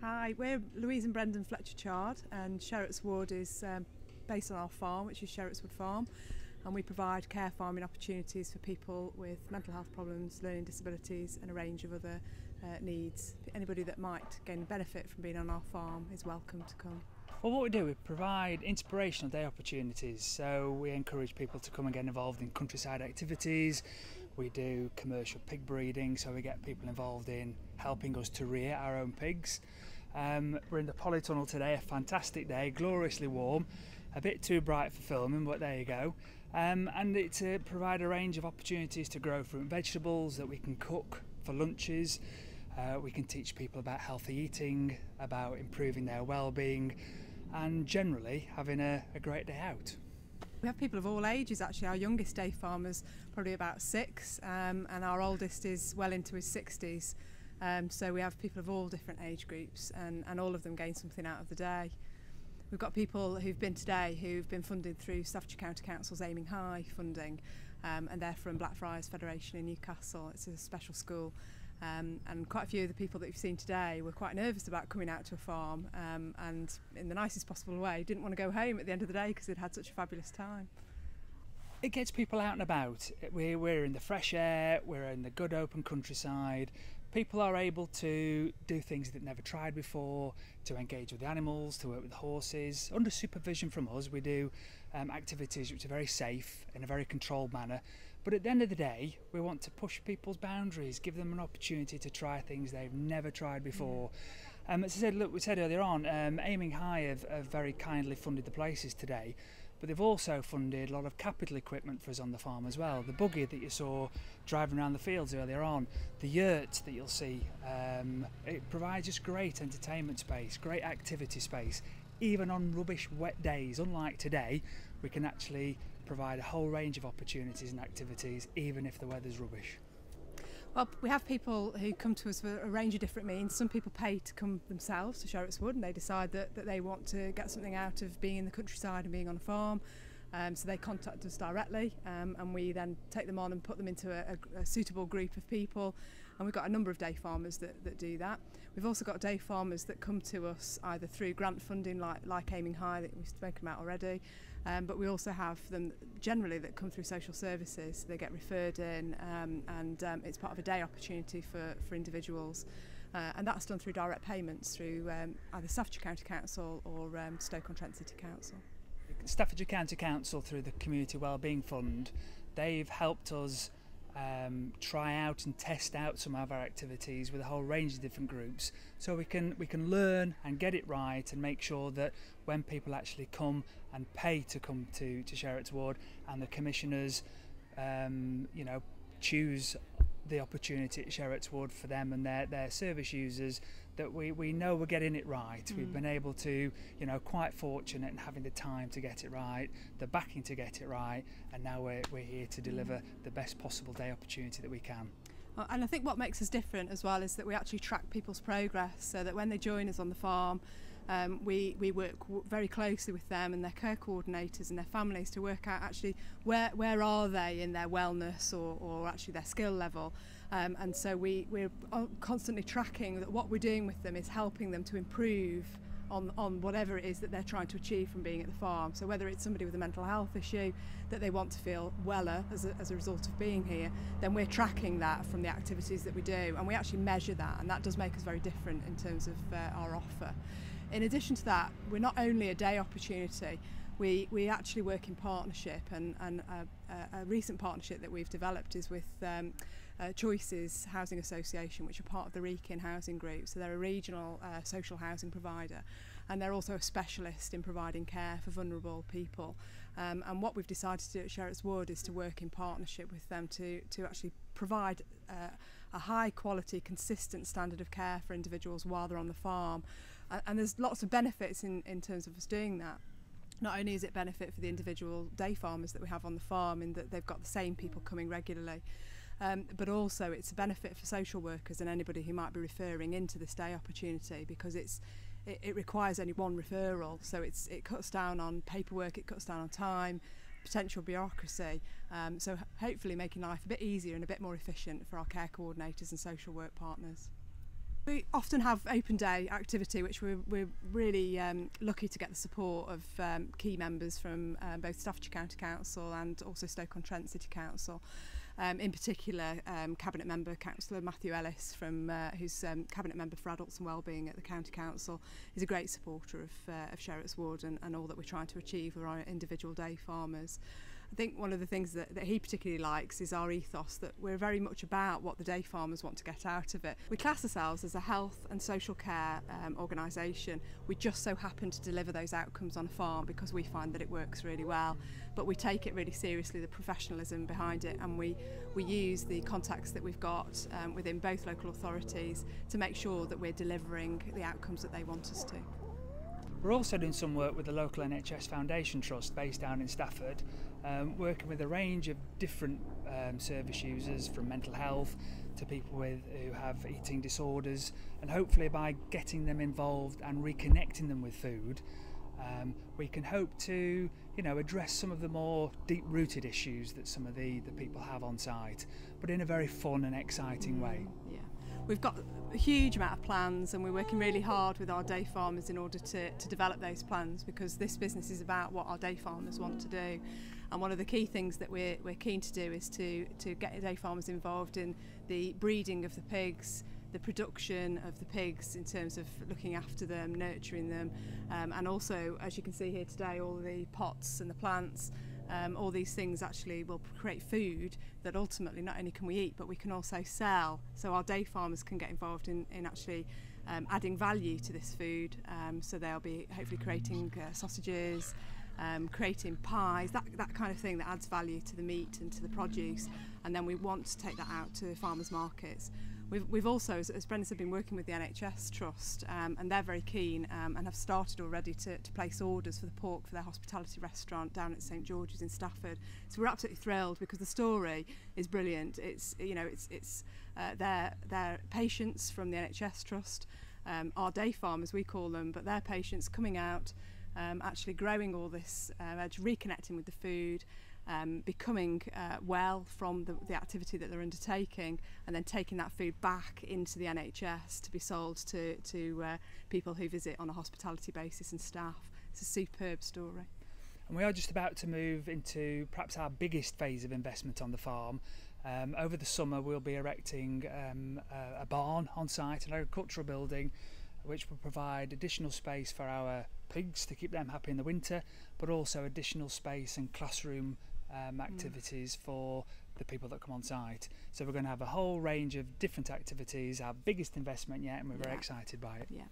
Hi, we're Louise and Brendan Fletcher Chard, and Sherratts Wood is based on our farm, which is Sherratts Wood Farm, and we provide care farming opportunities for people with mental health problems, learning disabilities and a range of other needs. Anybody that might gain benefit from being on our farm is welcome to come. Well, what we do, we provide inspirational day opportunities, so we encourage people to come and get involved in countryside activities. We do commercial pig breeding, so we get people involved in helping us to rear our own pigs. We're in the polytunnel today, a fantastic day, gloriously warm, a bit too bright for filming, but there you go. And it's to provide a range of opportunities to grow fruit and vegetables that we can cook for lunches. We can teach people about healthy eating, about improving their well-being, and generally having a great day out. We have people of all ages actually. Our youngest day farmer's probably about 6 and our oldest is well into his 60s. So we have people of all different age groups and all of them gain something out of the day. We've got people who've been today who've been funded through Staffordshire County Council's Aiming High funding, and they're from Blackfriars Federation in Newcastle. It's a special school. And quite a few of the people that you've seen today were quite nervous about coming out to a farm and in the nicest possible way didn't want to go home at the end of the day because they'd had such a fabulous time. It gets people out and about. We're in the fresh air, we're in the good open countryside. People are able to do things they've never tried before, to engage with the animals, to work with the horses. Under supervision from us, we do activities which are very safe in a very controlled manner. But at the end of the day, we want to push people's boundaries, give them an opportunity to try things they've never tried before. As I said, look, we said earlier on, Aiming High have very kindly funded the places today, but they've also funded a lot of capital equipment for us on the farm as well. The buggy that you saw driving around the fields earlier on, the yurt that you'll see, it provides us great entertainment space, great activity space. Even on rubbish wet days, unlike today, we can actually provide a whole range of opportunities and activities even if the weather's rubbish. Well, we have people who come to us for a range of different means. Some people pay to come themselves to Sherratts Wood and they decide that they want to get something out of being in the countryside and being on a farm. So they contact us directly and we then take them on and put them into a suitable group of people, and we've got a number of day farmers that do that. We've also got day farmers that come to us either through grant funding like Aiming High that we've spoken about already, but we also have them generally that come through social services. They get referred in and it's part of a day opportunity for individuals, and that's done through direct payments through either Staffordshire County Council or Stoke-on-Trent City Council. Staffordshire County Council, through the Community Wellbeing Fund, they've helped us try out and test out some of our activities with a whole range of different groups, so we can learn and get it right and make sure that when people actually come and pay to come to Sherratts Wood and the commissioners choose the opportunity at Sherratts Wood for them and their service users, that we know we're getting it right. We've been able to, quite fortunate in having the time to get it right, the backing to get it right, and now we're here to deliver the best possible day opportunity that we can. And I think what makes us different as well is that we actually track people's progress, so that when they join us on the farm, we work very closely with them and their care coordinators and their families to work out actually where are they in their wellness or actually their skill level, and so we're constantly tracking that what we're doing with them is helping them to improve on whatever it is that they're trying to achieve from being at the farm. So whether it's somebody with a mental health issue that they want to feel weller as a result of being here, then we're tracking that from the activities that we do, and we actually measure that, and that does make us very different in terms of our offer. In addition to that, we're not only a day opportunity, we actually work in partnership, and a recent partnership that we've developed is with Choices Housing Association, which are part of the Wrekin housing group. So they're a regional social housing provider, and they're also a specialist in providing care for vulnerable people. And what we've decided to do at Sherratts Wood is to work in partnership with them to actually provide a high quality, consistent standard of care for individuals while they're on the farm. And there's lots of benefits in terms of us doing that. Not only is it benefit for the individual day farmers that we have on the farm in that they've got the same people coming regularly, but also it's a benefit for social workers and anybody who might be referring into this day opportunity, because it requires only one referral, so it cuts down on paperwork, it cuts down on time, potential bureaucracy, so hopefully making life a bit easier and a bit more efficient for our care coordinators and social work partners. We often have open day activity, which we're really lucky to get the support of key members from both Staffordshire County Council and also Stoke-on-Trent City Council. In particular, Cabinet Member Councillor Matthew Ellis, who's Cabinet Member for Adults and Wellbeing at the County Council, is a great supporter of Sherratts Wood and all that we're trying to achieve with our individual day farmers. I think one of the things that he particularly likes is our ethos, that we're very much about what the day farmers want to get out of it. We class ourselves as a health and social care organisation. We just so happen to deliver those outcomes on a farm because we find that it works really well, but we take it really seriously, the professionalism behind it, and we use the contacts that we've got within both local authorities to make sure that we're delivering the outcomes that they want us to. We're also doing some work with the local NHS Foundation Trust based down in Stafford, working with a range of different service users, from mental health to people who have eating disorders, and hopefully by getting them involved and reconnecting them with food, we can hope to address some of the more deep-rooted issues that some of the people have on site, but in a very fun and exciting way. Yeah. We've got a huge amount of plans, and we're working really hard with our day farmers in order to develop those plans, because this business is about what our day farmers want to do. And one of the key things that we're keen to do is to get day farmers involved in the breeding of the pigs, the production of the pigs in terms of looking after them, nurturing them, and also, as you can see here today, all the pots and the plants. All these things actually will create food that ultimately not only can we eat, but we can also sell. So our day farmers can get involved in actually adding value to this food. So they'll be hopefully creating sausages, creating pies, that kind of thing that adds value to the meat and to the produce. And then we want to take that out to farmers markets. We've also, as Brendan said, been working with the NHS Trust, and they're very keen and have started already to place orders for the pork for their hospitality restaurant down at St George's in Stafford. So we're absolutely thrilled, because the story is brilliant. It's their patients from the NHS Trust, our day farmers we call them, but their patients coming out, actually growing all this, reconnecting with the food, becoming well from the activity that they're undertaking, and then taking that food back into the NHS to be sold to people who visit on a hospitality basis and staff. It's a superb story. And we are just about to move into perhaps our biggest phase of investment on the farm. Over the summer we'll be erecting a barn on site, an agricultural building, which will provide additional space for our pigs to keep them happy in the winter, but also additional space and classroom activities for the people that come on site. So we're going to have a whole range of different activities, our biggest investment yet, and we're very excited by it. Yeah.